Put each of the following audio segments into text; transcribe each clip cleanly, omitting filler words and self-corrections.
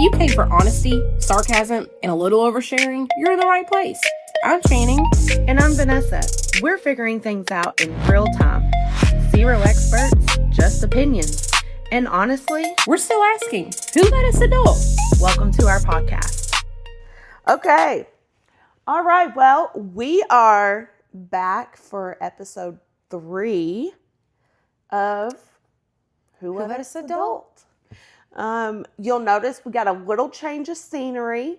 you came for honesty, sarcasm, and a little oversharing, you're in the right place. I'm Channing. And I'm Vanessa. We're figuring things out in real time. Zero experts, just opinions. And honestly, We're still asking, who let us adult? welcome to our podcast. Okay. All right. Well, we are back for episode 3 of Who Let Us Adult. You'll notice we got a little change of scenery.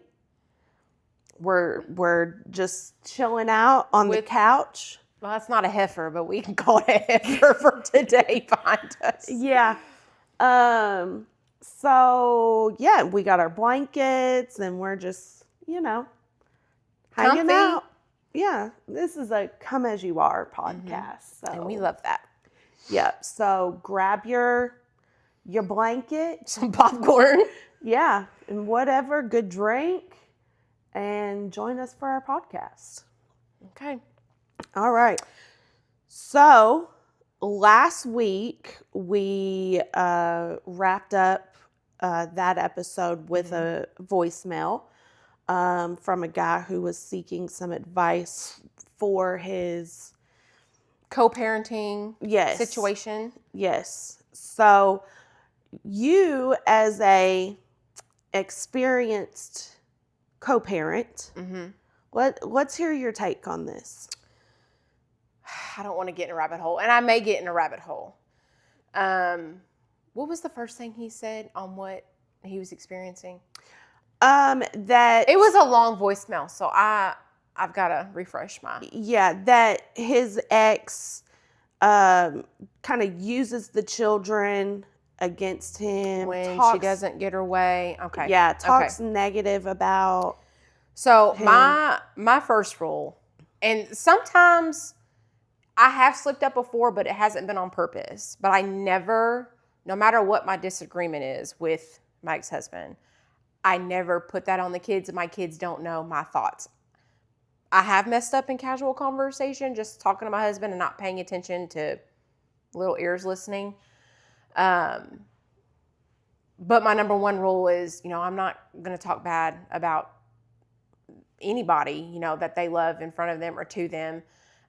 We're just chilling out on the couch. Well, that's not a heifer, but we can call it a heifer for today behind us. Yeah. So yeah, we got our blankets and we're just, hanging Comfy. out. Yeah. This is a come as you are podcast. So And we love that. Yep. So grab your blanket. Some popcorn. Yeah. And whatever, good drink. And join us for our podcast. Okay. All right. So last week we wrapped up that episode with a voicemail from a guy who was seeking some advice for his Co-parenting situation. Yes. So you, as a experienced co-parent, let's hear your take on this. I don't want to get in a rabbit hole, and I may get in a rabbit hole. What was the first thing he said on what he was experiencing? That It was a long voicemail, so I've got to refresh my. Yeah, that his ex kind of uses the children against him When talks- she doesn't get her way. Okay. Yeah, talks negative about. So him. my first rule, and sometimes I have slipped up before, but it hasn't been on purpose. But I never, no matter what my disagreement is with my ex-husband, I never put that on the kids, and my kids don't know my thoughts. I have messed up in casual conversation, just talking to my husband and not paying attention to little ears listening. But my number one rule is, I'm not going to talk bad about anybody, that they love in front of them or to them.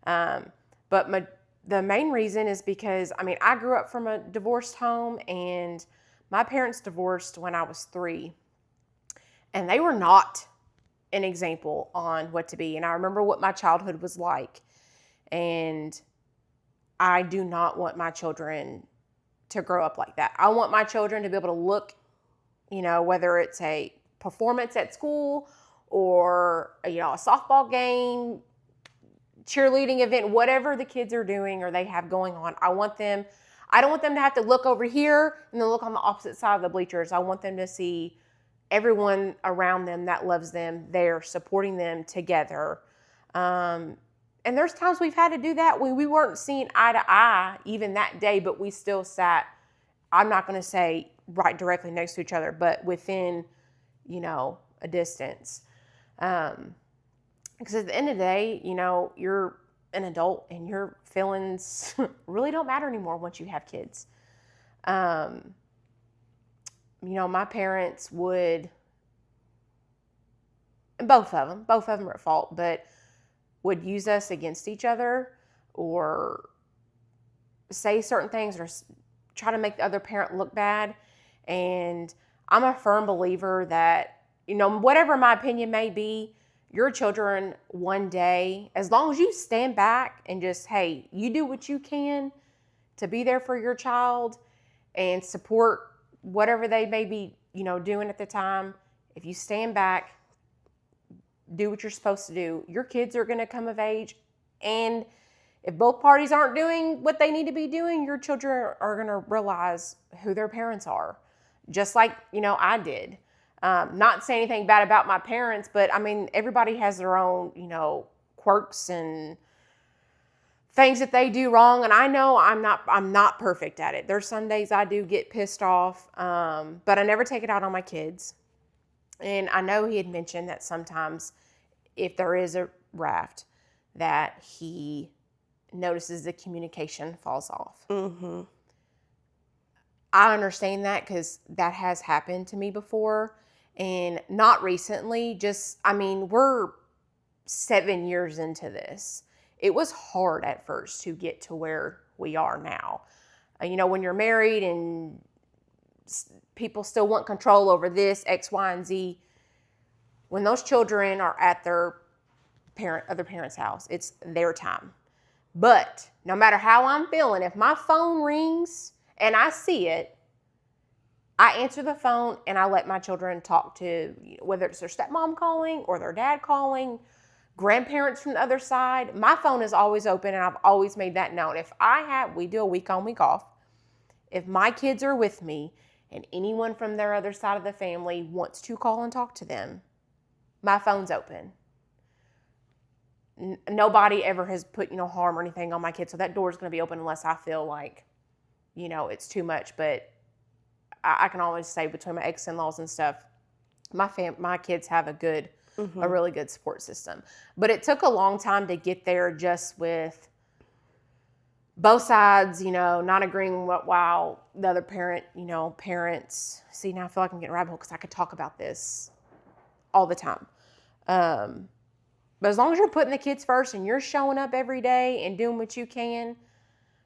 But the main reason is because, I grew up from a divorced home, and my parents divorced when I was 3. And they were not an example on what to be. And I remember what my childhood was like. And I do not want my children to grow up like that. I want my children to be able to look, whether it's a performance at school or, a softball game, cheerleading event, whatever the kids are doing or they have going on. I don't want them to have to look over here and then look on the opposite side of the bleachers. I want them to see everyone around them that loves them there, supporting them together. And there's times we've had to do that when we weren't seeing eye to eye even that day, but we still sat, I'm not going to say right directly next to each other, but within, a distance. Because at the end of the day, you're an adult and your feelings really don't matter anymore once you have kids. My parents would, and both of them are at fault, but would use us against each other or say certain things or try to make the other parent look bad. And I'm a firm believer that, whatever my opinion may be, your children one day, as long as you stand back and just, hey, you do what you can to be there for your child and support whatever they may be, doing at the time. If you stand back, do what you're supposed to do, your kids are going to come of age. And if both parties aren't doing what they need to be doing, your children are going to realize who their parents are. Just like, I did. Not saying anything bad about my parents, but everybody has their own, quirks and things that they do wrong. And I know I'm not perfect at it. There's some days I do get pissed off, but I never take it out on my kids. And I know he had mentioned that sometimes if there is a raft, that he notices the communication falls off. Mm-hmm. I understand that because that has happened to me before. And not recently, we're 7 years into this. It was hard at first to get to where we are now. When you're married and people still want control over this, X, Y, and Z, when those children are at their other parent's house, it's their time. But no matter how I'm feeling, if my phone rings and I see it, I answer the phone and I let my children talk to, whether it's their stepmom calling or their dad calling, grandparents from the other side. My phone is always open, and I've always made that known. We do a week on, week off. If my kids are with me and anyone from their other side of the family wants to call and talk to them, my phone's open. Nobody ever has put, harm or anything on my kids. So that door's going to be open unless I feel like, it's too much. But I can always say, between my ex-in-laws and stuff, my kids have a really good support system. But it took a long time to get there, just with both sides, not agreeing while the other parents. See, now I feel like I'm getting rabbit hole because I could talk about this all the time. But as long as you're putting the kids first and you're showing up every day and doing what you can,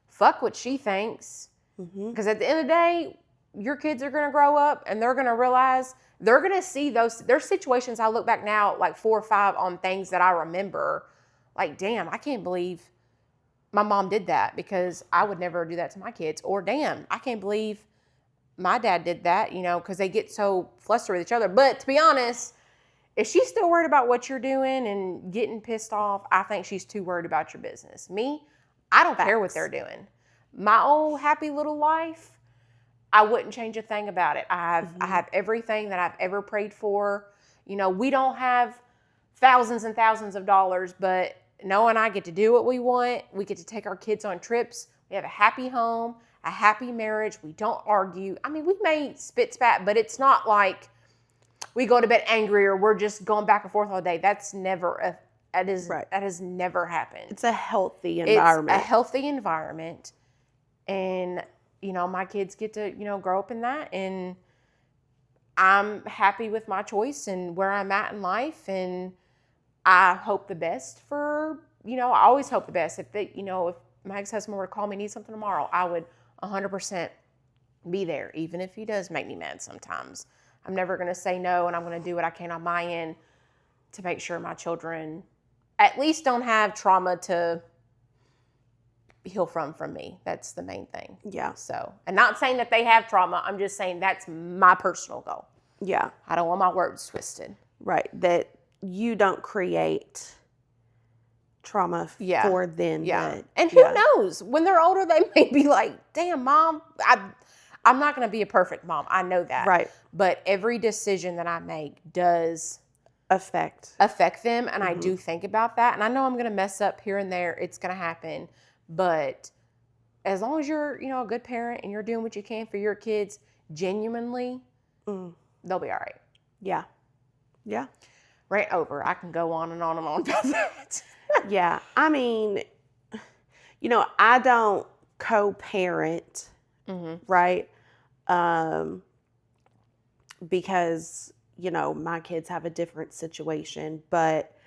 fuck what she thinks. Because at the end of the day, your kids are going to grow up and they're going to realize, they're going to see there's situations I look back now, like 4 or 5, on things that I remember. Like, damn, I can't believe my mom did that, because I would never do that to my kids. Or, damn, I can't believe my dad did that, because they get so flustered with each other. But to be honest, if she's still worried about what you're doing and getting pissed off, I think she's too worried about your business. Me, I don't care what they're doing. My old happy little life, I wouldn't change a thing about it. I have everything that I've ever prayed for. We don't have thousands and thousands of dollars, but Noah and I get to do what we want. We get to take our kids on trips. We have a happy home, a happy marriage. We don't argue. We may spit spat, but it's not like we go to bed angry or we're just going back and forth all day. That's never that has never happened. It's a healthy environment. It's a healthy environment. And my kids get to, grow up in that, and I'm happy with my choice and where I'm at in life. And I hope the best for, I always hope the best. If my ex-husband were to call me, need something tomorrow, I would 100% be there, even if he does make me mad sometimes. I'm never going to say no, and I'm going to do what I can on my end to make sure my children at least don't have trauma to heal from me. That's the main thing. Yeah. So, and not saying that they have trauma. I'm just saying that's my personal goal. Yeah. I don't want my words twisted. Right. That you don't create trauma for them. Yeah. And who knows? When they're older, they may be like, damn, Mom, I'm not going to be a perfect mom. I know that. Right. But every decision that I make does affect them. And I do think about that. And I know I'm going to mess up here and there. It's going to happen. But as long as you're, a good parent and you're doing what you can for your kids genuinely, they'll be all right. Yeah. Yeah. Rant over. I can go on and on and on about that. Yeah. I don't co-parent, right? Because, my kids have a different situation, but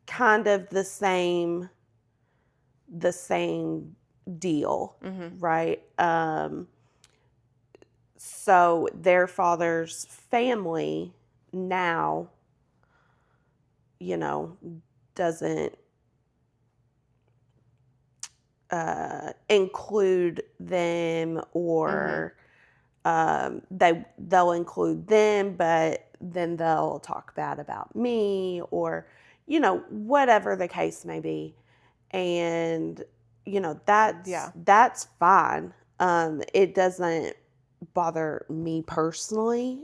kind of the same deal, right? So their father's family now, doesn't include them, or they'll include them, but then they'll talk bad about me, or whatever the case may be. And that's fine. It doesn't bother me personally,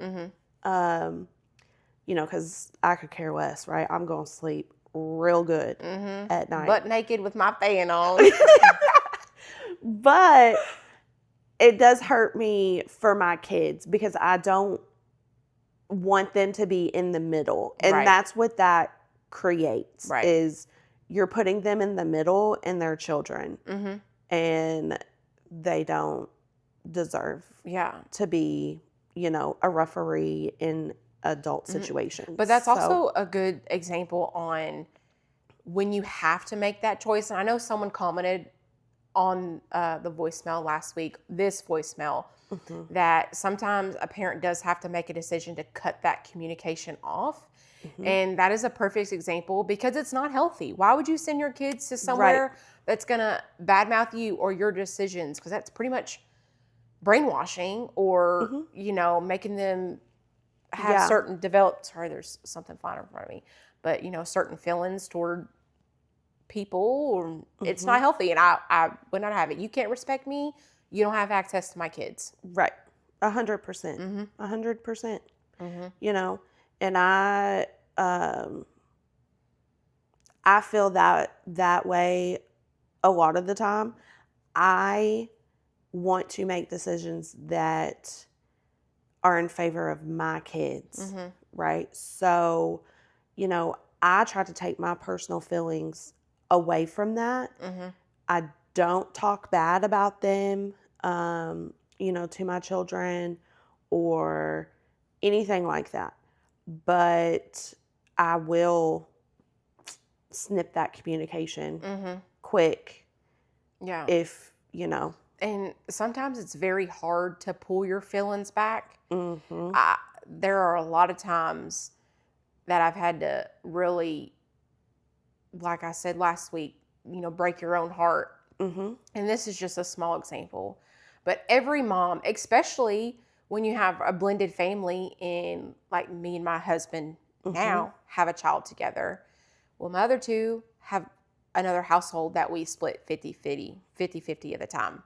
because I could care less, right? I'm going to sleep real good at night, butt naked with my fan on. But it does hurt me for my kids, because I don't want them to be in the middle. And that's what that creates, is you're putting them in the middle and their children. And they don't deserve to be, a referee in adult situations. But that's also a good example on when you have to make that choice. And I know someone commented on the voicemail last week, this voicemail, that sometimes a parent does have to make a decision to cut that communication off. And that is a perfect example because it's not healthy. Why would you send your kids to somewhere that's going to badmouth you or your decisions? Because that's pretty much brainwashing or, you know, making them have certain sorry, there's something flying in front of me, but, you know, certain feelings toward people, or it's not healthy. And I would not have it. You can't respect me. You don't have access to my kids. Right. 100%. 100%. You know, and I feel that way a lot of the time. I want to make decisions that are in favor of my kids, right? So, you know, I try to take my personal feelings away from that. I don't talk bad about them, you know, to my children or anything like that. But I will snip that communication quick. Yeah. If, you know. And sometimes it's very hard to pull your feelings back. There are a lot of times that I've had to really, like I said last week, you know, break your own heart. And this is just a small example. But every mom, especially when you have a blended family, and like me and my husband now have a child together. Well, my other two have another household that we split 50-50 at the time.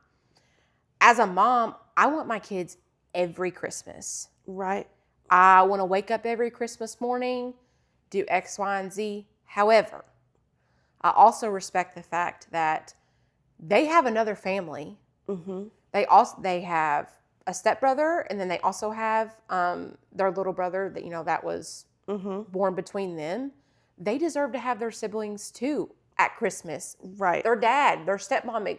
As a mom, I want my kids every Christmas. Right. I want to wake up every Christmas morning, do X, Y, and Z. However, I also respect the fact that they have another family. They have a stepbrother, and then they also have their little brother that, you know, that was born between them. They deserve to have their siblings too at Christmas. Right. Their dad, their stepmom,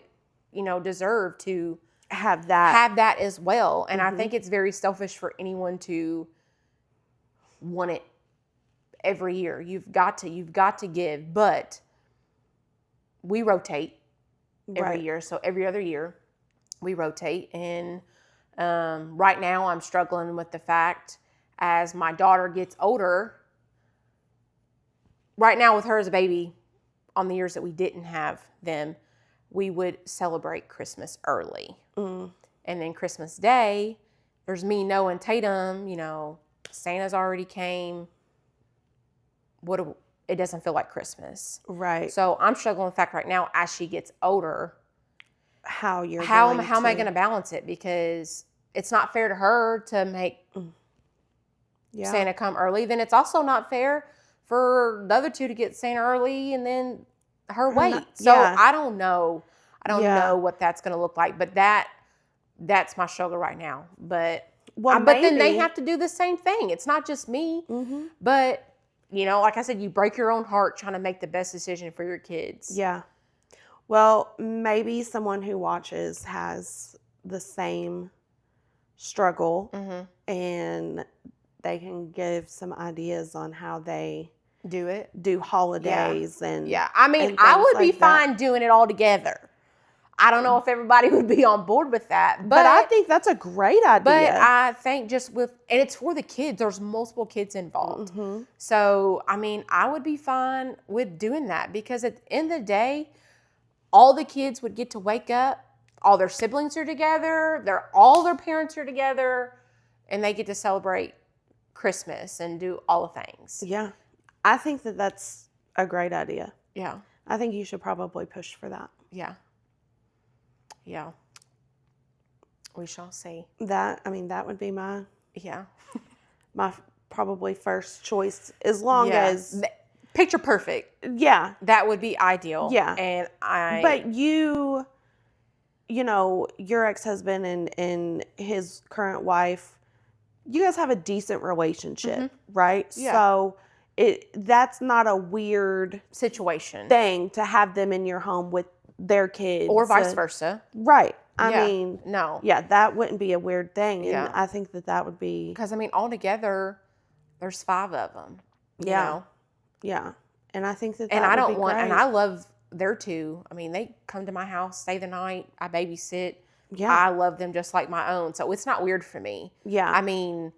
you know, deserve to have that as well. And I think it's very selfish for anyone to want it every year. You've got to give, but we rotate every year. So every other year we rotate. And right now I'm struggling with the fact as my daughter gets older, right now with her as a baby, on the years that we didn't have them, we would celebrate Christmas early. And then Christmas Day, there's me, Noah, and Tatum, you know, Santa's already came. It doesn't feel like Christmas. Right. So I'm struggling with the fact right now as she gets older, how am I going to balance it? Because it's not fair to her to make Santa come early. Then it's also not fair for the other two to get Santa early and then her wait. So I don't know. I don't know what that's going to look like, but that's my struggle right now. But but then they have to do the same thing. It's not just me, but you know, like I said, you break your own heart trying to make the best decision for your kids. Yeah. Well, maybe someone who watches has the same struggle and they can give some ideas on how they do holidays and I mean, I would be fine doing it all together. I don't know if everybody would be on board with that, but I think that's a great idea. But I think and it's for the kids. There's multiple kids involved. So, I mean, I would be fine with doing that because at the end of the day, all the kids would get to wake up, all their siblings are together, all their parents are together, and they get to celebrate Christmas and do all the things. Yeah. I think that's a great idea. Yeah. I think you should probably push for that. Yeah. Yeah. We shall see. That would be my probably first choice as long as picture perfect. Yeah. That would be ideal. Yeah. And but you know, your ex-husband and his current wife, you guys have a decent relationship, right? Yeah. So that's not a weird situation thing to have them in your home with their kids. Or vice versa. Right. I mean, no. Yeah, that wouldn't be a weird thing. And Yeah. I think that would be. Because, I mean, altogether, there's 5 of them. You Yeah. know? Yeah. And I think that And that I would don't be want, great. and I love their 2. I mean, they come to my house, stay the night. I babysit. Yeah. I love them just like my own. So it's not weird for me. Yeah. I mean,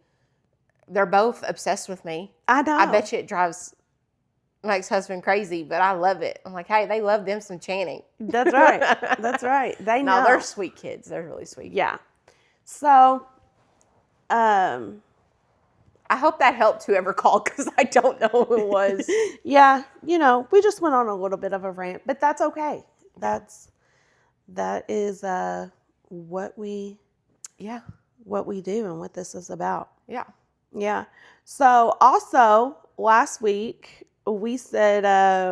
they're both obsessed with me. I know. I bet you it drives my ex-husband crazy, but I love it. I'm like, hey, they love them some Channing. That's right. That's right. They know. No, they're sweet kids. They're really sweet. Yeah. So, I hope that helped whoever called because I don't know who it was. yeah, we just went on a little bit of a rant, but that's okay. That is what we Yeah. do and what this is about. Yeah. Yeah. So also last week we said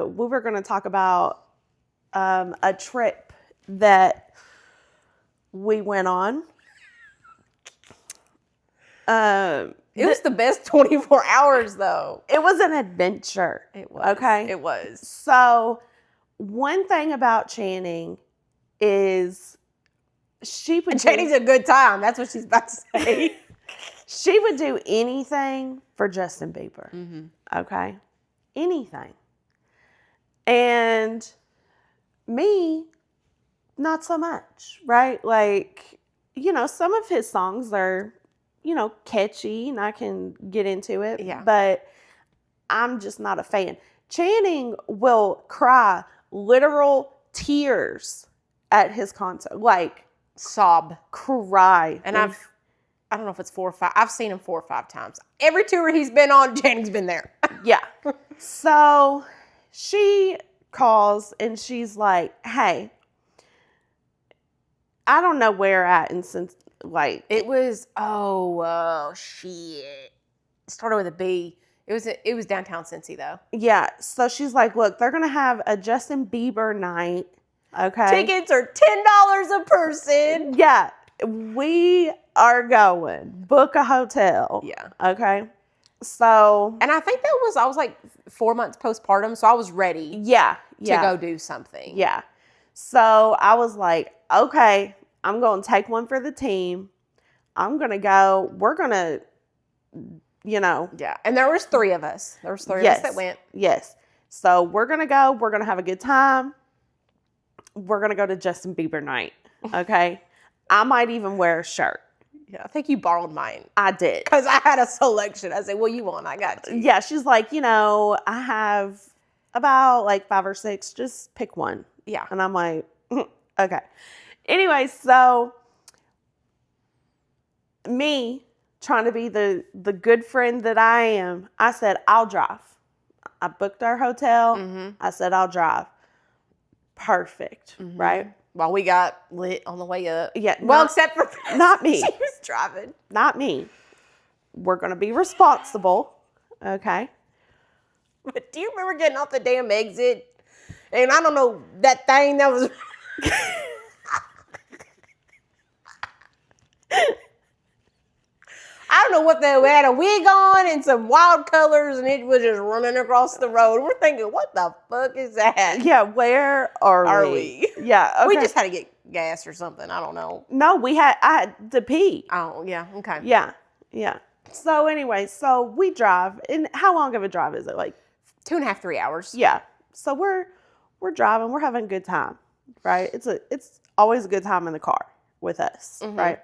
we were going to talk about a trip that we went on. It was the best 24 hours, though. It was an adventure. It was. Okay. It was. So one thing about Channing is she would Channing's a good time. That's what she's about to say. she would do anything for Justin Bieber. Mm-hmm. Okay. Anything. And me, not so much, right? Like, some of his songs are, catchy and I can get into it. Yeah. But I'm just not a fan. Channing will cry literal tears at his concert. Like, Sob. cry. And I don't know if it's 4 or 5. I've seen him 4 or 5 times. Every tour he's been on, Channing's been there. Yeah. So she calls and she's like, hey, I don't know where at and since like It was, shit. It started with a B. It was downtown Cincy, though. yeah. So she's like, look, they're gonna have a Justin Bieber night. Okay. Tickets are $10 a person. Yeah. We are going. Book a hotel. Yeah. Okay. So And I think I was like 4 months postpartum, so I was ready yeah. to go do something. Yeah. So I was like, okay, I'm going to take one for the team. I'm going to go. We're going to, Yeah. And there was 3 of us. There was 3 of us that went. Yes. So we're going to go. We're going to have a good time. We're going to go to Justin Bieber night. Okay. I might even wear a shirt. Yeah, I think you borrowed mine. I did. Because I had a selection. I said, well, you want, I got you. Yeah. She's like, I have about like 5 or 6. Just pick one. Yeah. And I'm like, okay. Anyway, so me trying to be the good friend that I am, I said, I'll drive. I booked our hotel. Mm-hmm. I said, I'll drive. Perfect. Mm-hmm. Right? Well, we got lit on the way up. Yeah. Well, except for not me. She was driving. Not me. We're going to be responsible. Okay. But do you remember getting off the damn exit? And I don't know, that thing that was... I don't know what we had a wig on and some wild colors and it was just running across the road. We're thinking, what the fuck is that? Yeah. Where are we? Yeah. Okay. We just had to get gas or something. I don't know. No, I had to pee. Oh, yeah. Okay. Yeah. Yeah. So anyway, so we drive. And how long of a drive is it? Like 2.5, 3 hours. yeah. So we're driving, we're having a good time, right? It's always a good time in the car with us, Mm-hmm. right?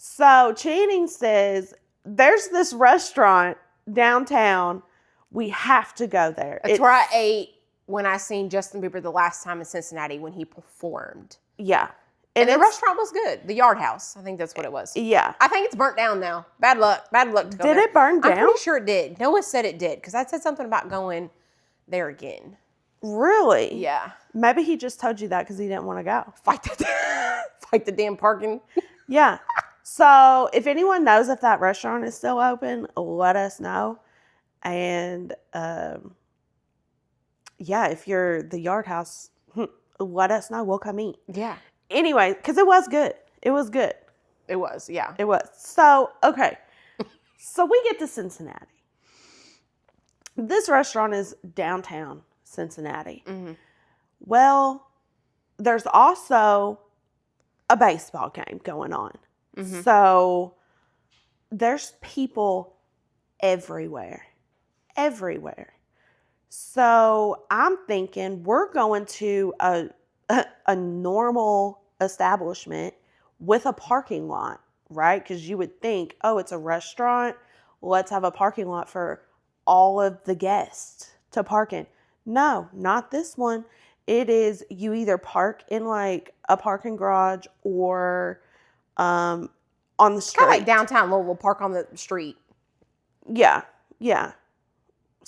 So Channing says, there's this restaurant downtown. We have to go there. That's where I ate when I seen Justin Bieber the last time in Cincinnati when he performed. Yeah. And the restaurant was good. The Yard House. I think that's what it was. Yeah. I think it's burnt down now. Bad luck. Bad luck to go Did there. it burn down? I'm pretty sure it did. Noah said it did because I said something about going there again. Really? Yeah. Maybe he just told you that because he didn't want to go. Fight the damn parking. Yeah. So if anyone knows if that restaurant is still open, let us know. And yeah, if you're the Yard House, let us know. We'll come eat. Yeah. Anyway, because it was good. It was good. It was, yeah. It was. So, okay. So we get to Cincinnati. This restaurant is downtown Cincinnati. Mm-hmm. Well, there's also a baseball game going on. Mm-hmm. So there's people everywhere. Everywhere. So I'm thinking we're going to a normal establishment with a parking lot, right? Because you would think, oh, it's a restaurant. Let's have a parking lot for all of the guests to park in. No, not this one. It is, you either park in like a parking garage or on the street. Kind of like downtown Louisville, park on the street. Yeah, yeah.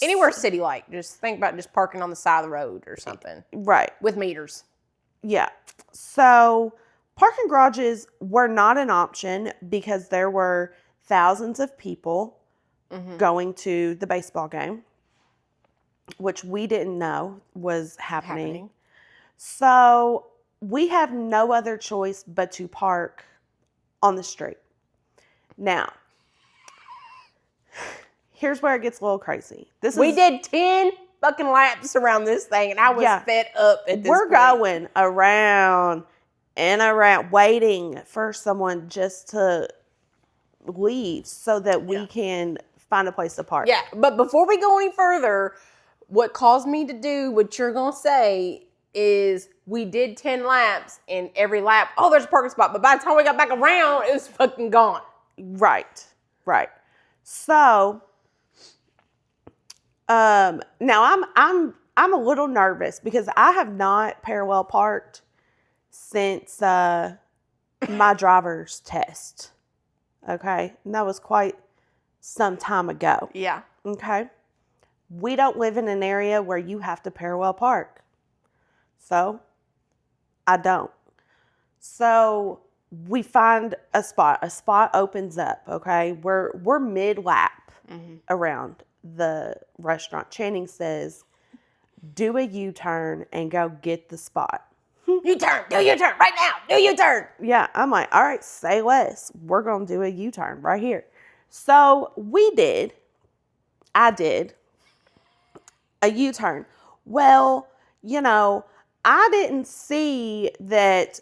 Anywhere city-like. Just think about just parking on the side of the road or something. Right. With meters. Yeah. So parking garages were not an option because there were thousands of people going to the baseball game, which we didn't know was happening. So we have no other choice but to park on the street. Now, here's where it gets a little crazy. We did 10 fucking laps around this thing, and I was fed up at this We're point. going around and around, waiting for someone just to leave so that we can find a place to park. Yeah, but before we go any further, what caused me to do what you're going to say is we did 10 laps, and every lap, oh, there's a parking spot. But by the time we got back around, it was fucking gone. Right. So, now I'm a little nervous because I have not parallel parked since my driver's test. Okay, and that was quite some time ago. Yeah. Okay, we don't live in an area where you have to parallel park, so I don't. So we find a spot. A spot opens up. Okay, we're mid lap around the restaurant. Channing says, "Do a U-turn and go get the spot." U-turn. Do U-turn right now. Do U-turn. Yeah, I'm like, all right, say less. We're going to do a U-turn right here. So I did a U-turn. Well, I didn't see that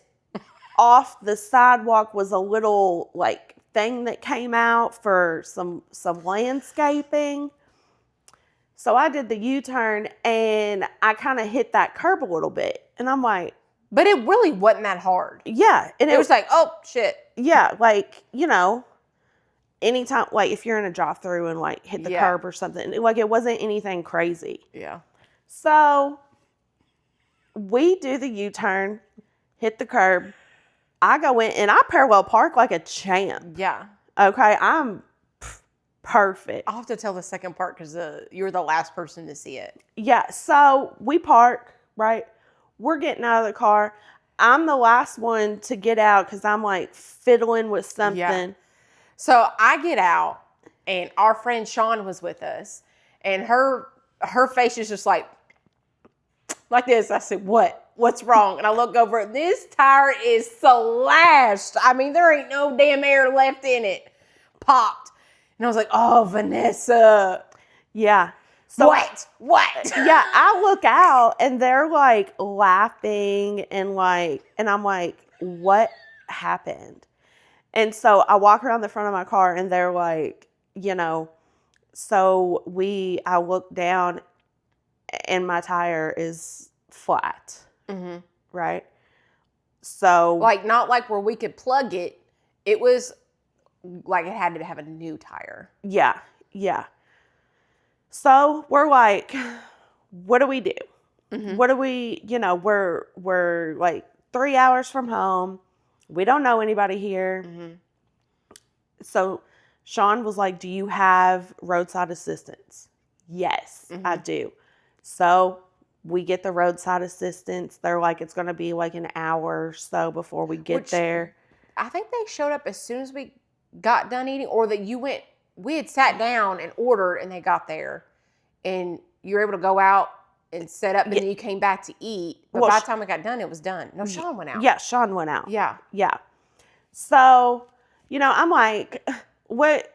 off the sidewalk was a little like thing that came out for some landscaping. So I did the U-turn and I kind of hit that curb a little bit. And I'm like, but it really wasn't that hard. Yeah. And it was like, oh, shit. Yeah. Like, anytime, like if you're in a drive-through and like hit the curb or something, like it wasn't anything crazy. Yeah. So we do the U-turn, hit the curb. I go in and I parallel park like a champ. Yeah. Okay. I'm perfect. I'll have to tell the second part because you were the last person to see it. Yeah. So we park, right? We're getting out of the car. I'm the last one to get out because I'm like fiddling with something. Yeah. So I get out and our friend Sean was with us and her face is just like this. I said, what? What's wrong? And I look over, this tire is slashed. I mean, there ain't no damn air left in it. Popped. And I was like, oh, Vanessa. Yeah. So What? Yeah, I look out and they're like laughing and I'm like, what happened? And so I walk around the front of my car and they're like, so I look down and my tire is flat. Mm-hmm. Right? So not like where we could plug it. It was like it had to have a new tire. Yeah. So we're like, what do we do? Mm-hmm. What do we, we're like 3 hours from home. We don't know anybody here. Mm-hmm. So Sean was like, do you have roadside assistance? Yes, I do. So we get the roadside assistance. They're like, it's going to be like an hour or so before we get there. I think they showed up as soon as we got done eating, or that we had sat down and ordered and they got there and you were able to go out and set up and then you came back to eat. But by the time we got done, it was done. No, Sean went out. Yeah, Sean went out. Yeah. So, I'm like, what?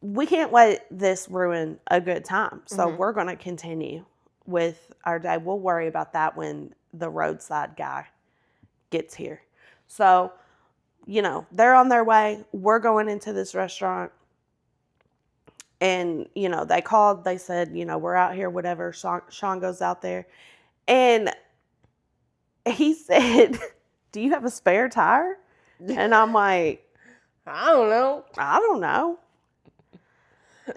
We can't let this ruin a good time. So we're going to continue with our day. We'll worry about that when the roadside guy gets here. So, they're on their way. We're going into this restaurant. And, you know, they called, they said, you know, we're out here, whatever. Sean goes out there. And he said, do you have a spare tire? And I'm like, I don't know. I don't know.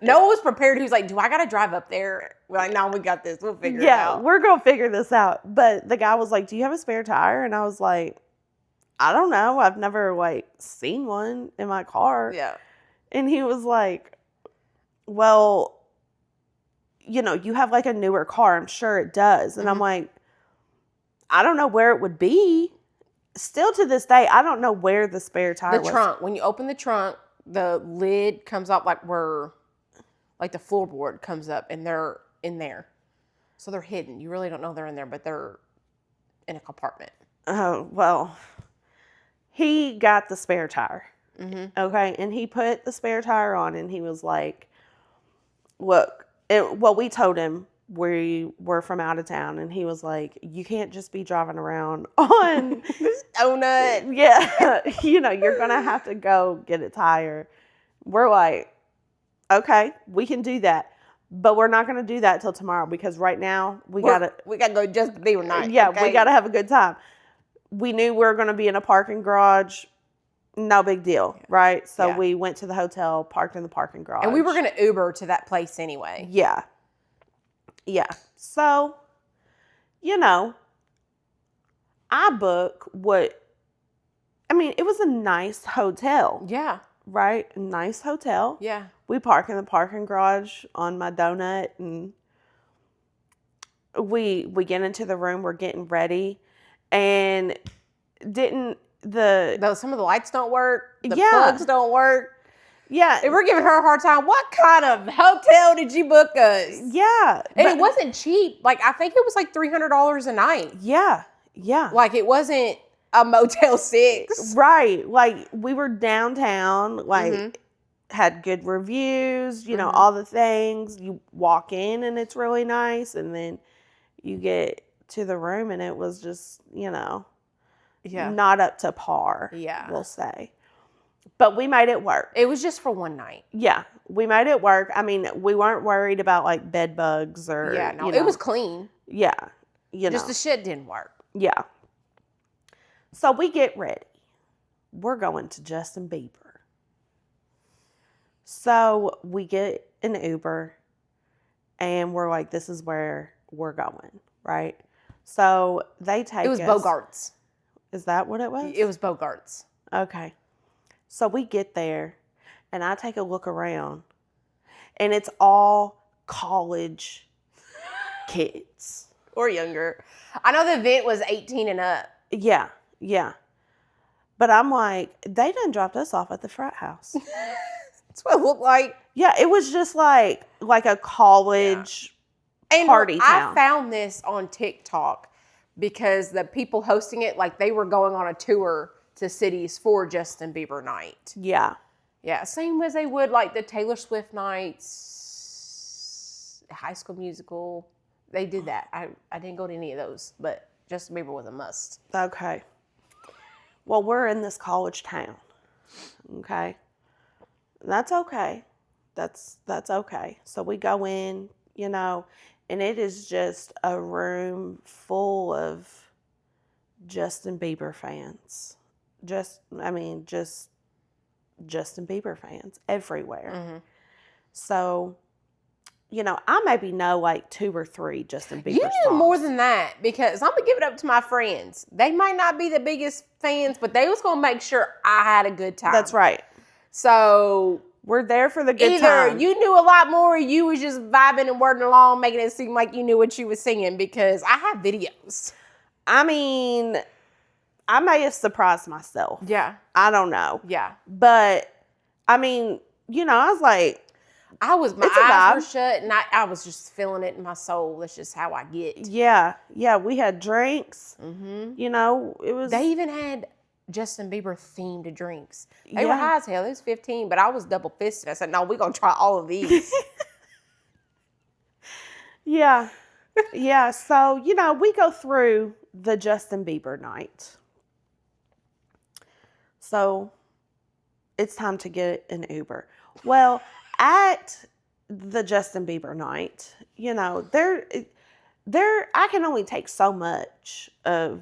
Noah was prepared. He was like, do I got to drive up there? We're like, no, we got this. We'll figure it out. Yeah, we're going to figure this out. But the guy was like, do you have a spare tire? And I was like, I don't know. I've never, like, seen one in my car. Yeah. And he was like, well, you know, you have, like, a newer car. I'm sure it does. And I'm like, I don't know where it would be. Still to this day, I don't know where the spare tire was. The trunk. When you open the trunk, the lid comes up like the floorboard comes up, and they're in there. So they're hidden. You really don't know they're in there, but they're in a compartment. Oh, well, he got the spare tire. Okay, and he put the spare tire on, and he was like, look, we told him we were from out of town, and he was like, you can't just be driving around on this donut. Yeah, you know, you're going to have to go get a tire. We're like, okay, we can do that. But we're not going to do that till tomorrow because right now we got to go Justin Bieber night. Yeah, okay? we got to have a good time. We knew we were going to be in a parking garage. No big deal, right? So we went to the hotel, parked in the parking garage. And we were going to Uber to that place anyway. Yeah. Yeah. So, you know, I book it was a nice hotel. Yeah. Right? A nice hotel. Yeah. We park in the parking garage on my donut, and we get into the room, we're getting ready, and some of the lights don't work, the plugs don't work. Yeah. And we're giving her a hard time. What kind of hotel did you book us? Yeah. And it wasn't cheap. Like, I think it was like $300 a night. Yeah. Yeah. Like, it wasn't a Motel 6. Right. Like, we were downtown, like, had good reviews, you know, all the things. You walk in and it's really nice. And then you get to the room and it was just, you know, not up to par, we'll say. But we made it work. It was just for one night. Yeah. We made it work. I mean, we weren't worried about, like, bed bugs or, you know. It was clean. Yeah. You know. Just the shit didn't work. Yeah. So we get ready. We're going to Justin Bieber. So we get an Uber and we're like, this is where we're going, right? So they take us. It was Bogart's. Is that what it was? It was Bogart's. Okay. So we get there and I take a look around and it's all college kids. Or younger. I know the event was 18 and up. Yeah. Yeah. But I'm like, they done dropped us off at the frat house. That's what it looked like. Yeah, it was just like a college party town. I found this on TikTok because the people hosting it, like, they were going on a tour to cities for Justin Bieber night. Yeah. Yeah, same as they would, like, the Taylor Swift nights, High School Musical. They did that. I didn't go to any of those, but Justin Bieber was a must. Okay. Well, we're in this college town. Okay. That's okay. That's okay. So we go in, you know, and it is just a room full of Justin Bieber fans. Just Justin Bieber fans everywhere. So, you know, I maybe know like 2 or 3 Justin Bieber songs. You knew more than that because I'm going to give it up to my friends. They might not be the biggest fans, but they was going to make sure I had a good time. That's right. So we're there for the good time. Either you knew a lot more or you was just vibing and wording along, making it seem like you knew what you was singing because I have videos. I mean, I may have surprised myself. Yeah. I don't know. Yeah. But, I mean, you know, I was like, my eyes were shut and I was just feeling it in my soul. That's just how I get. Yeah. Yeah. We had drinks. You know, it was. They even had Justin Bieber themed drinks. They were high as hell. It was 15, but I was double fisted. I said, no, we're going to try all of these. Yeah. Yeah. So, you know, we go through the Justin Bieber night. So it's time to get an Uber. Well, at the Justin Bieber night. You know, I can only take so much of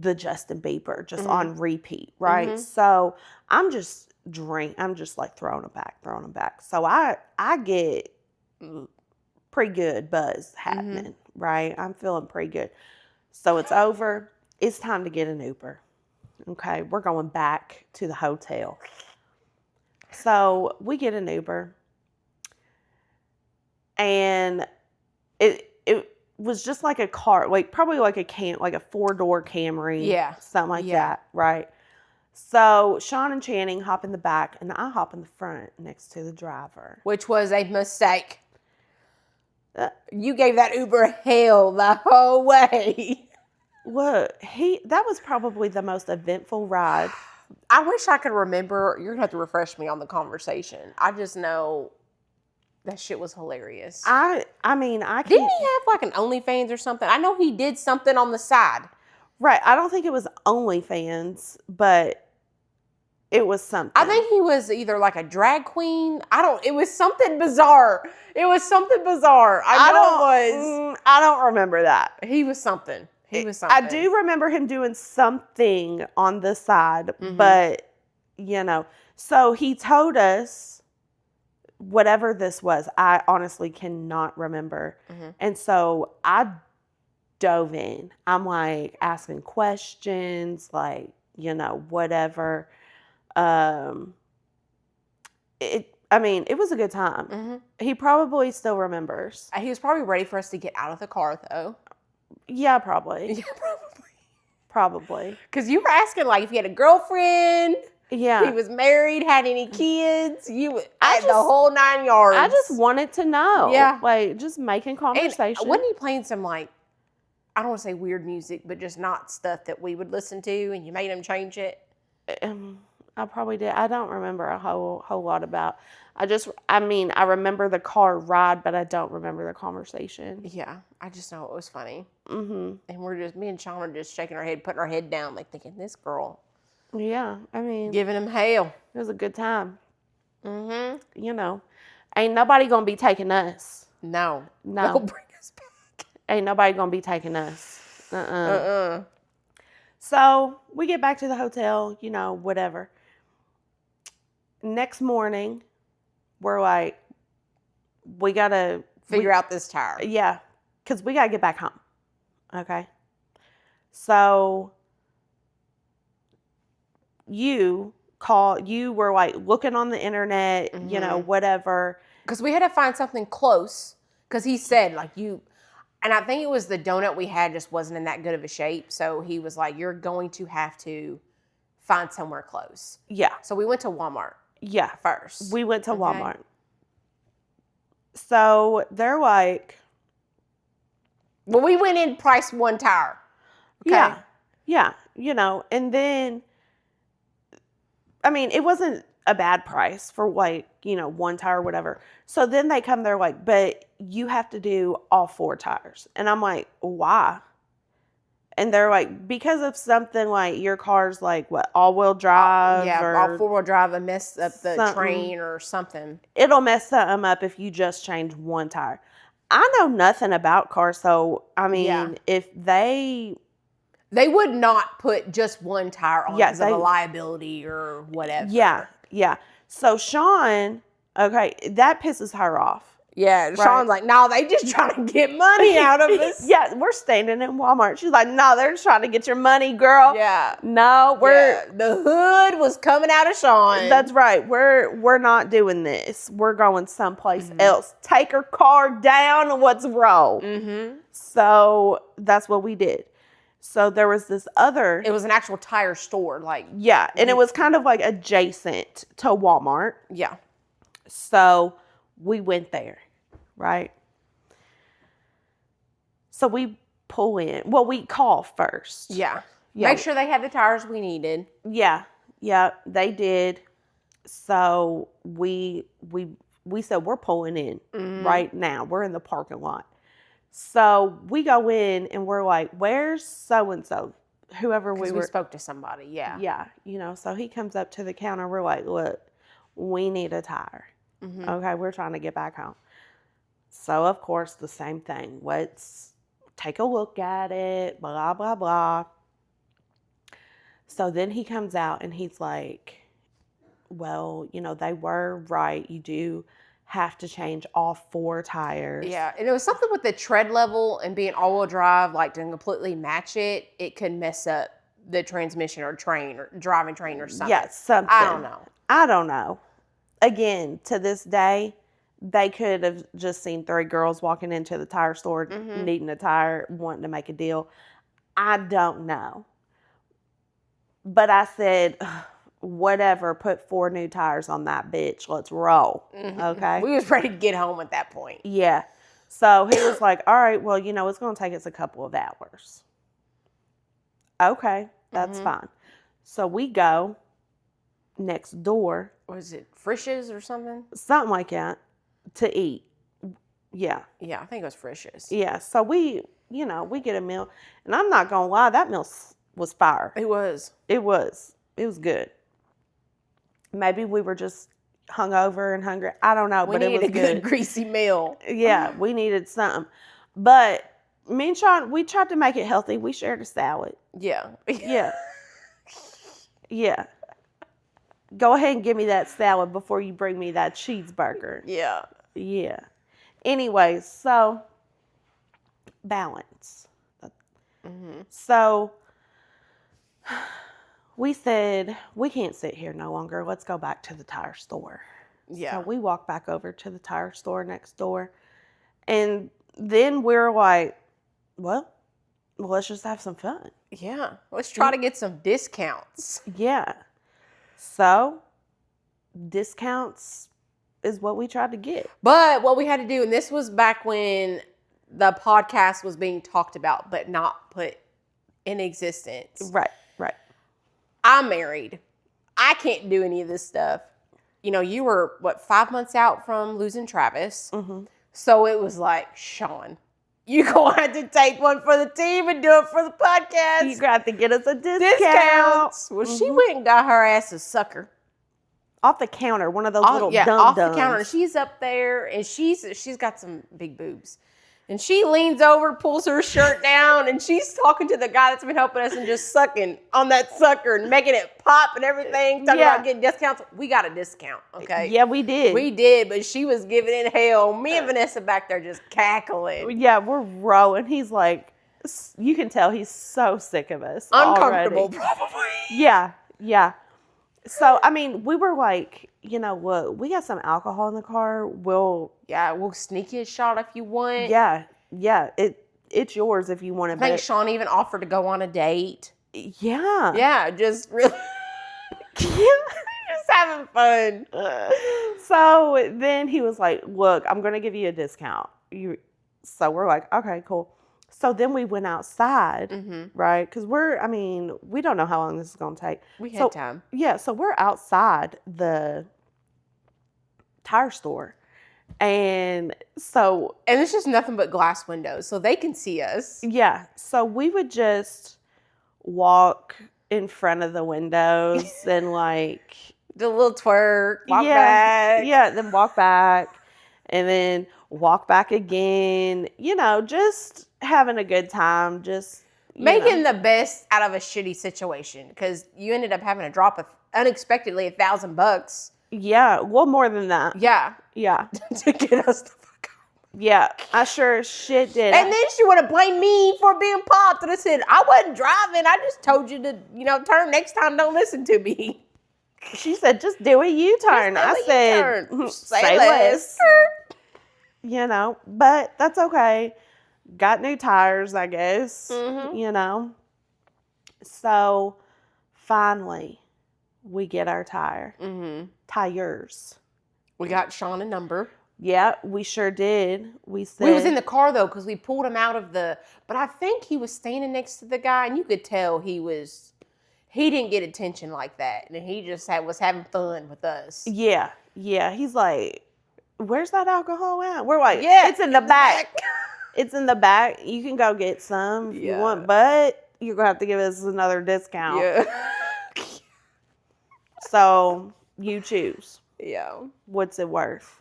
the Justin Bieber just on repeat, right? So I'm just like throwing them back. So I get pretty good buzz happening, right? I'm feeling pretty good. So it's over. It's time to get an Uber. Okay, we're going back to the hotel. So we get an Uber, and it was just like a car, like probably like a 4-door Camry, something like that, right? So Sean and Channing hop in the back, and I hop in the front next to the driver, which was a mistake. You gave that Uber hell the whole way. What that was probably the most eventful ride. I wish I could remember. You're gonna have to refresh me on the conversation. I just know that shit was hilarious. I mean, didn't he have like an OnlyFans or something? I know he did something on the side. Right. I don't think it was OnlyFans, but it was something. I think he was either like a drag queen. It was something bizarre. I don't remember that. He was something. I do remember him doing something on the side, but, you know, so he told us whatever this was. I honestly cannot remember. And so I dove in. I'm like asking questions, like, you know, whatever. It was a good time. He probably still remembers. He was probably ready for us to get out of the car, though. Yeah, probably. Probably. Because you were asking, like, if he had a girlfriend. Yeah. He was married, had any kids. The whole 9 yards. I just wanted to know. Yeah. Like, just making conversation. And wasn't he playing some, like, I don't want to say weird music, but just not stuff that we would listen to, and you made him change it? I probably did. I don't remember a whole lot about. I remember the car ride, but I don't remember the conversation. Yeah, I just know it was funny. And me and Sean are just shaking our head, putting our head down, like thinking, this girl. Yeah, I mean. Giving him hell. It was a good time. You know, ain't nobody gonna be taking us. No. They'll bring us back. Ain't nobody gonna be taking us. So we get back to the hotel, you know, whatever. Next morning, we're like, we gotta figure out this tire. Yeah, because we gotta get back home. Okay. So you were like looking on the internet, you know, whatever. Because we had to find something close. Because he said, like, and I think it was the donut we had just wasn't in that good of a shape. So he was like, you're going to have to find somewhere close. Yeah. So we went to Walmart. Yeah. First. We went to Walmart. So they're like. Well, we went in, priced one tire. Okay. Yeah. Yeah. You know, and then, I mean, it wasn't a bad price for like, you know, one tire or whatever. So then they come, they're like, but you have to do all 4 tires. And I'm like, why? And they're like, because of something like your car's like what, all-wheel drive? All 4-wheel drive and mess up the train or something. It'll mess something up if you just change one tire. I know nothing about cars, so I mean, if they would not put just one tire on because of a liability or whatever. Yeah, yeah. So Sean, okay, that pisses her off. Yeah, right? Sean's like, no, they just trying to get money out of us. Yeah, we're standing in Walmart. She's like, no, they're just trying to get your money, girl. Yeah. No, the hood was coming out of Sean. That's right. We're not doing this. We're going someplace else. Take her car down. What's wrong? So that's what we did. So there was this other. It was an actual tire store, like. Yeah, and it was kind of like adjacent to Walmart. Yeah. So we went there, right? So we pull in. Well, we call first. Yeah. Make sure they had the tires we needed. Yeah. Yeah, they did. So we said we're pulling in right now. We're in the parking lot. So we go in and we're like, where's so-and-so? Whoever we spoke to somebody, yeah. Yeah, you know, so he comes up to the counter. We're like, look, we need a tire. Okay, we're trying to get back home. So, of course, the same thing. Let's take a look at it, blah, blah, blah. So then he comes out and he's like, well, they were right. You do have to change all 4 tires. Yeah, and it was something with the tread level and being all-wheel drive, like to completely match it, it could mess up the transmission or train or driving train or something. Yeah, something. I don't know. Again, to this day, they could have just seen 3 girls walking into the tire store needing a tire, wanting to make a deal. I don't know. But I said, whatever, put 4 new tires on that bitch. Let's roll. Okay? We was ready to get home at that point. Yeah. So he was like, all right, well, it's going to take us a couple of hours. Okay, that's fine. So we go next door. Was it Frisch's or something? Something like that, to eat. Yeah. Yeah, I think it was Frisch's. Yeah, so we get a meal. And I'm not going to lie, that meal was fire. It was. It was good. Maybe we were just hungover and hungry. I don't know, but it was good. We needed a good greasy meal. Yeah, we needed something. But me and Sean, we tried to make it healthy. We shared a salad. Yeah. Yeah. Yeah. Go ahead and give me that salad before you bring me that cheeseburger. Yeah. Yeah. Anyway, so balance. So we said, we can't sit here no longer. Let's go back to the tire store. Yeah. So we walked back over to the tire store next door. And then we're like, well, let's just have some fun. Yeah. Let's try to get some discounts. Yeah. So discounts is what we tried to get. But what we had to do, and this was back when the podcast was being talked about, but not put in existence. Right. I'm married. I can't do any of this stuff. You were, 5 months out from losing Travis. So it was like, Sean, you're going to have to take one for the team and do it for the podcast. You got to get us a discount. Well, she went and got her ass a sucker. Off the counter, one of those little dum-dums. Off the counter. She's up there, and she's got some big boobs. And she leans over, pulls her shirt down, and she's talking to the guy that's been helping us and just sucking on that sucker and making it pop and everything. Talking about getting discounts. We got a discount, okay? Yeah, we did. We did, but she was giving it hell. Me and Vanessa back there just cackling. Yeah, we're rolling. He's like, you can tell he's so sick of us. Uncomfortable, already. probably. Yeah. So, I mean, we were like, what? We got some alcohol in the car. We'll sneak you a shot if you want. Yeah. It's yours if you want to. I think Sean even offered to go on a date. Yeah. Yeah, just really. Just having fun. So then he was like, look, I'm going to give you a discount. So we're like, okay, cool. So then we went outside, right? Because we don't know how long this is going to take. We had time. Yeah, so we're outside the tire store. And it's just nothing but glass windows, so they can see us. Yeah, so we would just walk in front of the windows and like... Do a little twerk, walk back. Yeah, then walk back, and then walk back again. Just having a good time, just... Making the best out of a shitty situation, because you ended up having to drop unexpectedly $1,000. Yeah, well, more than that. Yeah. To get us the fuck out. Yeah, I sure as shit did. And then she would have blamed me for being popped. And I said, I wasn't driving. I just told you to, turn next time. Don't listen to me. She said, just do a U-turn. I said, say less. But that's okay. Got new tires, I guess. So finally, we get our tires. We got Sean a number. Yeah, we sure did. We was in the car though, because we pulled him out of but I think he was standing next to the guy, and you could tell he didn't get attention like that, and he just was having fun with us. Yeah. He's like, where's that alcohol at? We're like, it's in the back. It's in the back. You can go get some if you want, but you're going to have to give us another discount. Yeah. So you choose. Yeah. What's it worth?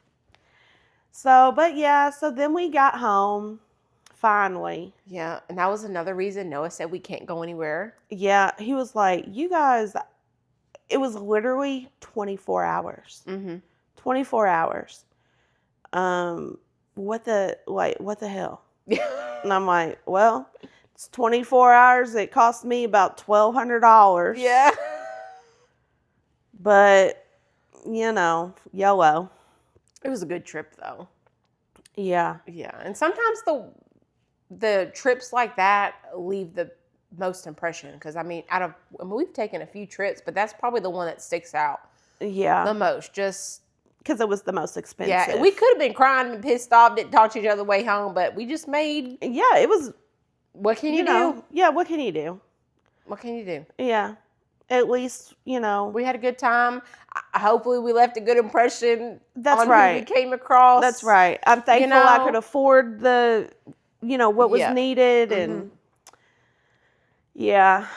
So, but yeah, so then we got home finally. Yeah, and that was another reason Noah said we can't go anywhere. Yeah, he was like, you guys, it was literally 24 hours. Mm-hmm. 24 hours. What the hell? And I'm like, well, it's 24 hours. It cost me about $1,200. Yeah. But, YOLO. It was a good trip, though. Yeah. Yeah, and sometimes the trips like that leave the most impression because we've taken a few trips, but that's probably the one that sticks out Yeah. the most. Just because it was the most expensive. yeah, we could have been crying and pissed off, didn't talk to each other the way home, but we just made. Yeah, it was. What can you do? Yeah, what can you do? What can you do? Yeah, at least we had a good time. Hopefully, we left a good impression. That's on right. Who we came across. That's right. I'm thankful I could afford the, what was needed, and yeah.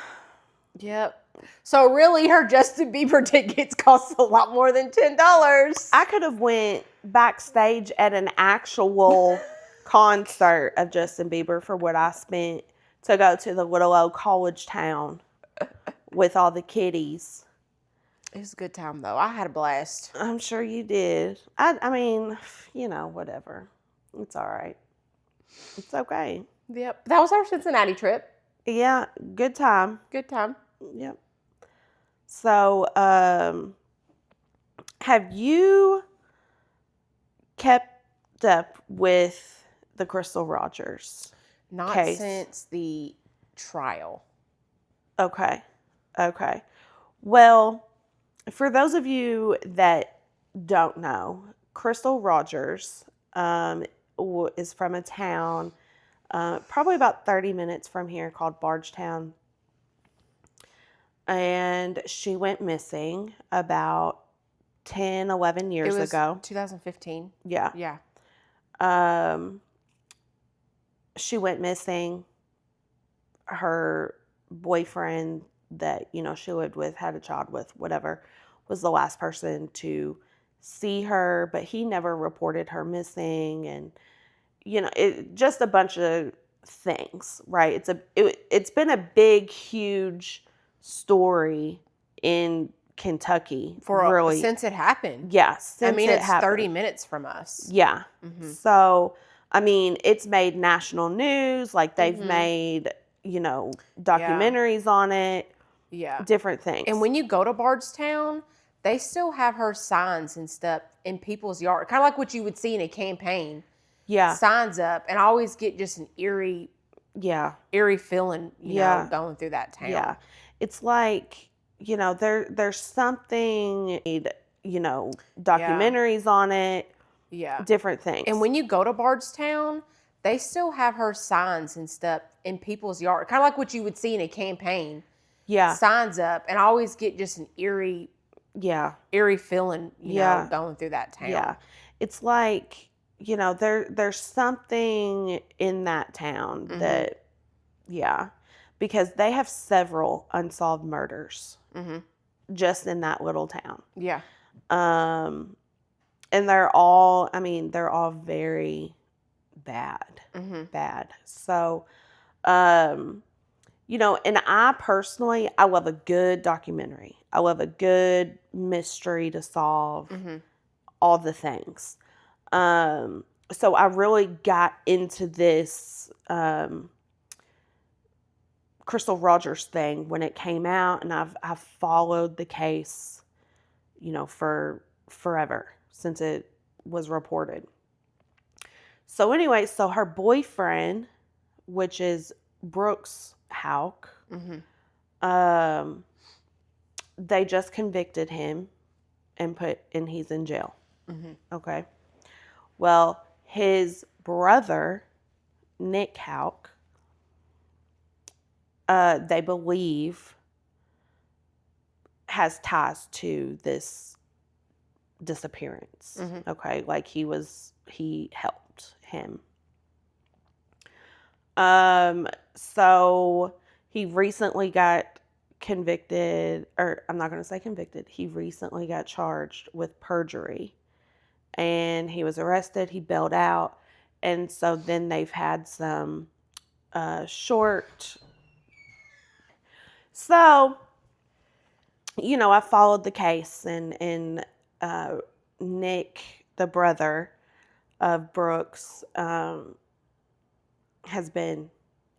Yep. So really, her Justin Bieber tickets cost a lot more than $10. I could have went backstage at an actual concert of Justin Bieber for what I spent to go to the little old college town with all the kiddies. It was a good time, though. I had a blast. I'm sure you did. I mean, whatever. It's all right. It's okay. Yep. That was our Cincinnati trip. Yeah, good time. Good time. Yep. So, have you kept up with the Crystal Rogers Not case? Since the trial. Okay. Well, for those of you that don't know, Crystal Rogers is from a town probably about 30 minutes from here called Bardstown. And she went missing about 10, 11 years ago. 2015. Yeah. Yeah. She went missing. Her boyfriend that, she lived with, had a child with, whatever, was the last person to see her, but he never reported her missing. And, just a bunch of things, right? It's been a big, huge story in Kentucky since it happened. Yes. Yeah, it's happened. 30 minutes from us. Yeah. Mm-hmm. So, it's made national news. Like they've made, documentaries on it. Yeah. Different things. And when you go to Bardstown, they still have her signs and stuff in people's yard. Kind of like what you would see in a campaign. Yeah. Signs up. And I always get just an eerie feeling, going through that town. Yeah. It's like, there's something, documentaries on it. Yeah. Different things. And when you go to Bardstown, they still have her signs and stuff in people's yard. Kind of like what you would see in a campaign. Yeah. Signs up. And I always get just an eerie feeling, going through that town. Yeah. It's like, there's something in that town that, because they have several unsolved murders just in that little town. Yeah. And they're all very bad. Bad. So, and I personally, I love a good documentary. I love a good mystery to solve, all the things. So I really got into this Crystal Rogers thing when it came out, and I've followed the case, for forever since it was reported. So anyway, her boyfriend, which is Brooks Houck, they just convicted him and he's in jail. Okay. Well, his brother, Nick Houck, they believe has ties to this disappearance. Okay. Like he helped him. So he recently got convicted, or I'm not going to say convicted. He recently got charged with perjury and he was arrested. He bailed out. And so then they've had some short. So, I followed the case, and Nick, the brother of Brooks, has been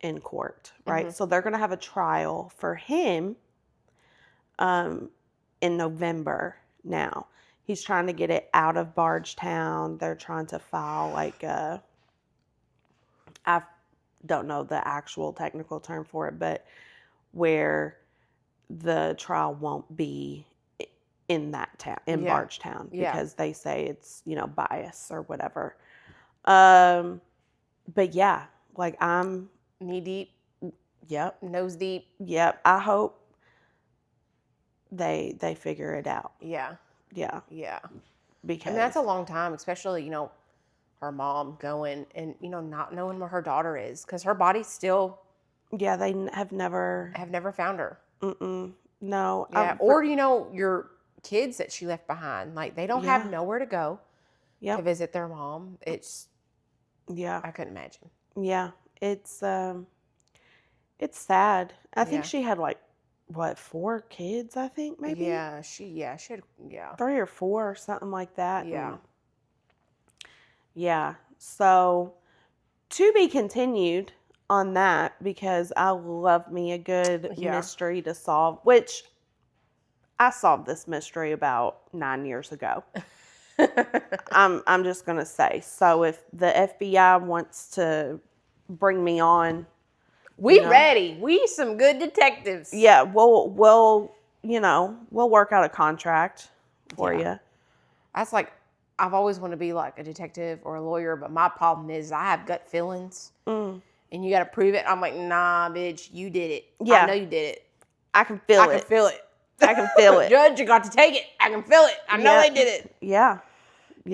in court, right? So they're going to have a trial for him in November now. He's trying to get it out of Bardstown. They're trying to file I don't know the actual technical term for it, but where the trial won't be in that town, in Bardstown, because they say it's, bias or whatever. But yeah, I'm knee deep. Yep. Nose deep. Yep. I hope they figure it out. Yeah. Yeah. Yeah. Because that's a long time, especially, her mom going and, not knowing where her daughter is, because her body's still. Yeah, they have never found her. No. Yeah. Or, your kids that she left behind. Like, they don't have nowhere to go to visit their mom. It's. Yeah. I couldn't imagine. Yeah. It's sad. I think she had 4 kids, I think, maybe? Yeah, she had, 3 or 4 or something like that. Yeah. Yeah. So, to be continued on that, because I love me a good mystery to solve, which I solved this mystery about 9 years ago. I'm just going to say. So, if the FBI wants to bring me on, we ready. We some good detectives. Yeah, we'll work out a contract for you. That's I've always wanted to be like a detective or a lawyer, but my problem is I have gut feelings, and you got to prove it. I'm like, nah, bitch, you did it. Yeah, I know you did it. I can feel it. I can feel it. I can feel it. Judge, you got to take it. I can feel it. I know they did it. Yeah.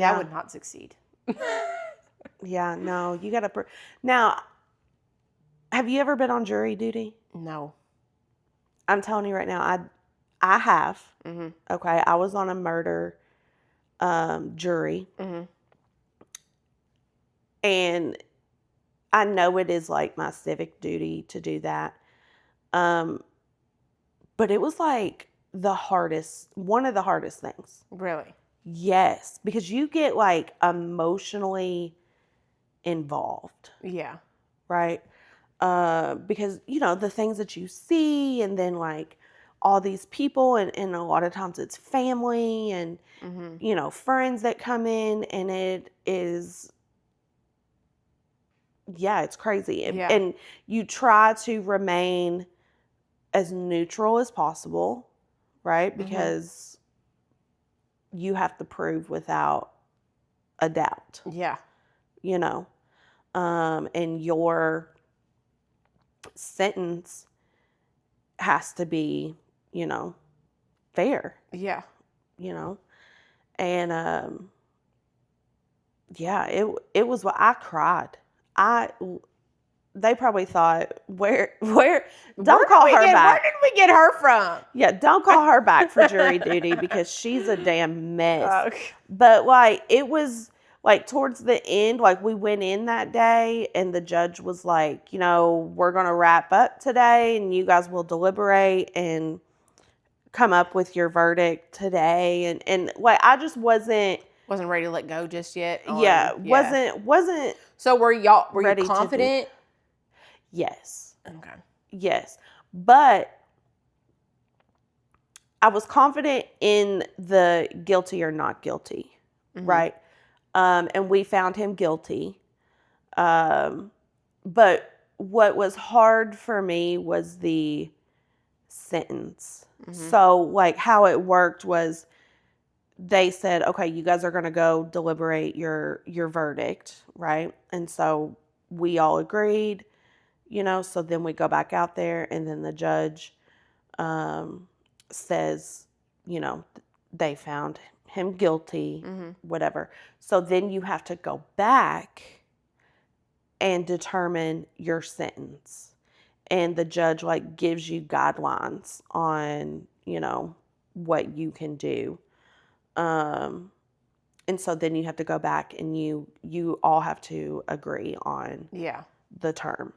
I would not succeed. Yeah, no, you got to. Now, have you ever been on jury duty? No. I'm telling you right now, I have. Mm-hmm. Okay, I was on a murder jury. Mm-hmm. And I know it is my civic duty to do that. But it was one of the hardest things. Really? Yes, because you get emotionally involved. Yeah. Right? Because, the things that you see, and then all these people, and a lot of times it's family and, friends that come in, and it is, it's crazy. And you try to remain as neutral as possible, right? Because you have to prove without a doubt. Yeah. And your sentence has to be, fair. Yeah. And it was what I cried. They probably thought, where don't call her back. Where did we get her from? Yeah, don't call her back for jury duty, because she's a damn mess. Okay. But it was towards the end, we went in that day, and the judge was like, we're going to wrap up today, and you guys will deliberate and come up with your verdict today. And I just wasn't ready to let go just yet. Wasn't. So were you confident? Yes. Okay. Yes. But I was confident in the guilty or not guilty, right? And we found him guilty. But what was hard for me was the sentence. So, how it worked was they said, okay, you guys are going to go deliberate your verdict, right? And so we all agreed, so then we go back out there, and then the judge says, they found him guilty, whatever. So then you have to go back and determine your sentence. And the judge gives you guidelines on, what you can do. And so then you have to go back and you all have to agree on Yeah. the term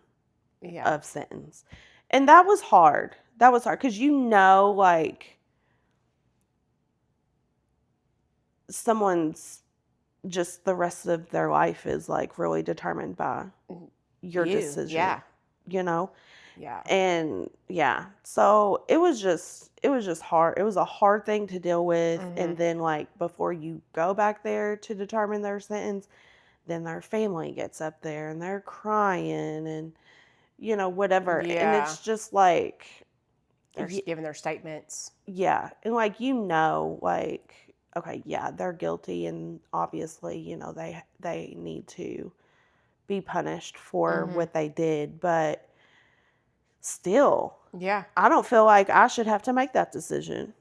Yeah. of sentence. And that was hard. That was hard because like someone's just the rest of their life is like really determined by your decision. Yeah. Yeah. And yeah, so it was just hard. It was a hard thing to deal with. And then like before you go back there to determine their sentence, then their family gets up there and they're crying and whatever. And Yeah. it's just like They're giving their statements. yeah. And like like, okay, yeah, they're guilty and obviously, they need to be punished for what they did, but still, Yeah. I don't feel like I should have to make that decision.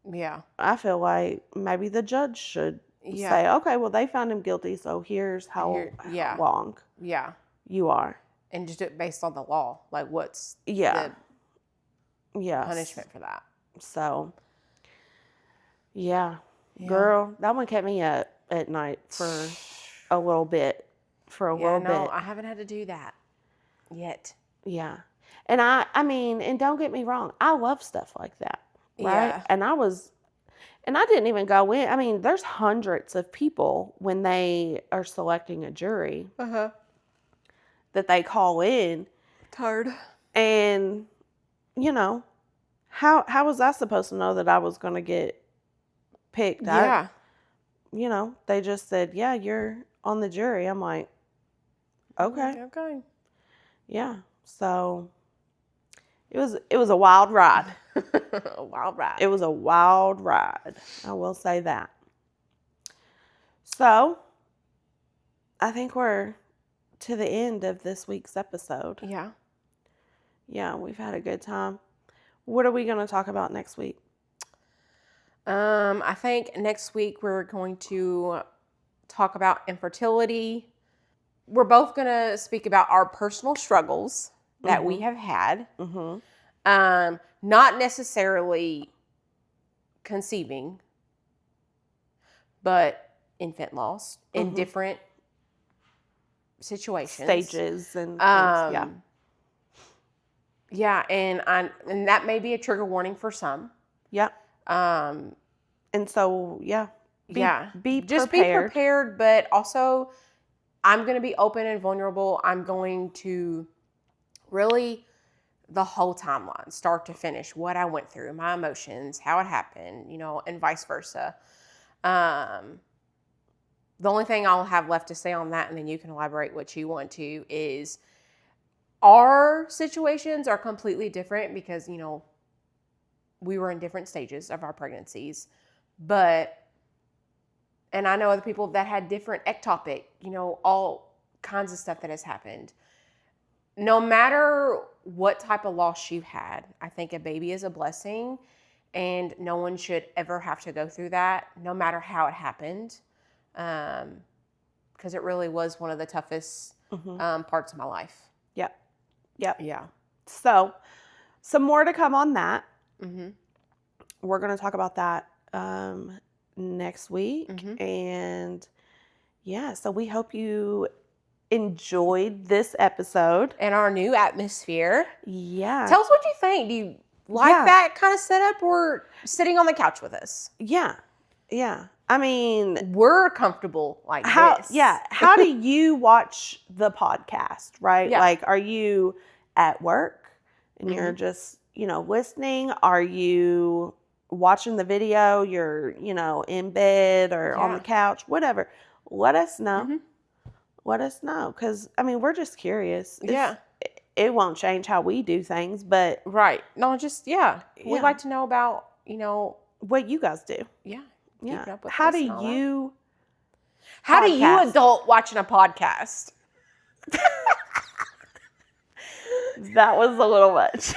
Yeah. I feel like maybe the judge should say, okay, well, they found him guilty, so here's how long you are. And just do it based on the law. Like, what's the punishment for that? So, yeah. Girl, that one kept me up at night for a little bit. I haven't had to do that yet. Yeah. And I mean, and don't get me wrong, I love stuff like that, right? Yeah. And I didn't even go in. I mean, there's hundreds of people when they are selecting a jury that they call in. Tired. And, how was I supposed to know that I was going to get picked? Yeah. They just said, yeah, you're on the jury. I'm like, okay. Okay. Yeah. So it was a wild ride. A wild ride. It was a wild ride. I will say that. So I think we're to the end of this week's episode. Yeah. Yeah, we've had a good time. What are we going to talk about next week? I think next week we're going to talk about infertility. We're both going to speak about our personal struggles that we have had. Not necessarily conceiving, but infant loss in different situations. Stages and things, Yeah, and that may be a trigger warning for some. Yeah. And so, be just prepared. be prepared, but also I'm going to be open and vulnerable. I'm going to really the whole timeline, start to finish, what I went through, my emotions, how it happened, and vice versa. The only thing I'll have left to say on that, and then you can elaborate what you want to, is our situations are completely different because, we were in different stages of our pregnancies, and I know other people that had different ectopic, all kinds of stuff that has happened. No matter what type of loss you had, I think a baby is a blessing, and no one should ever have to go through that, no matter how it happened, because it really was one of the toughest parts of my life. Yep. Yeah. So, some more to come on that. We're going to talk about that next week. And yeah, so we hope you enjoyed this episode. And our new atmosphere. Yeah. Tell us what you think. Do you like that kind of setup, or sitting on the couch with us? Yeah. Yeah. I mean, we're comfortable like this. Yeah. How do you watch the podcast, right? Yeah. Like, are you at work and you're just, listening? Are you watching the video? You're, in bed or on the couch, whatever. Let us know. Let us know. Because, I mean, we're just curious. It won't change how we do things, but. Right. No, just, we'd like to know about, what you guys do. Yeah. Yeah. How do you adult watching a podcast? That was a little much.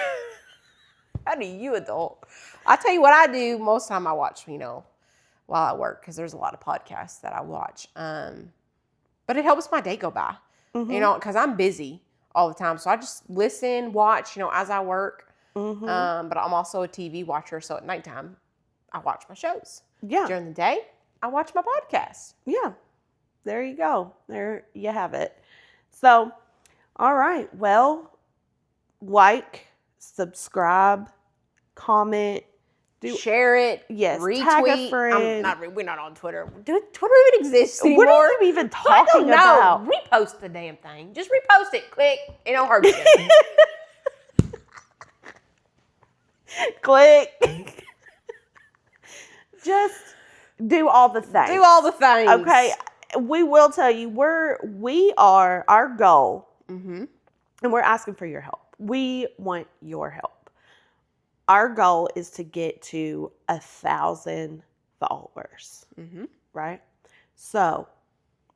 How do you adult? I tell you what I do most of the time. I watch, while I work, because there's a lot of podcasts that I watch. But it helps my day go by, because I'm busy all the time. So I just listen, watch, as I work. But I'm also a TV watcher. So at nighttime, I watch my shows. Yeah. During the day, I watch my podcast. Yeah. There you go. There you have it. So, all right. Well, like, subscribe, comment, Share it. yes, Retweet. tag a friend. We're not on Twitter. Do Twitter even exist anymore? What are you even I talking don't know. about? Repost the damn thing. Just repost it. Click. It don't hurt you. Click. Just do all the things. Do all the things. Okay. We will tell you we are our goal, and we're asking for your help. We want your help. Our goal is to get to 1,000 followers, right? So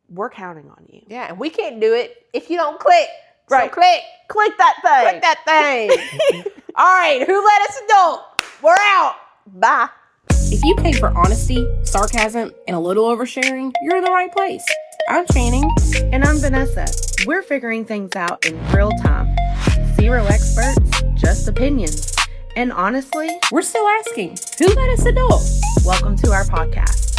we're counting on you. Yeah, and we can't do it if you don't click. Right. So click. Click that thing. Click that thing. All right, Who Let Us Adult? We're out. Bye. If you pay for honesty, sarcasm, and a little oversharing, you're in the right place. I'm Channing. And I'm Vanessa. We're figuring things out in real time. 0 experts, just opinions. And honestly, We're still asking, who let us adult? welcome to our podcast.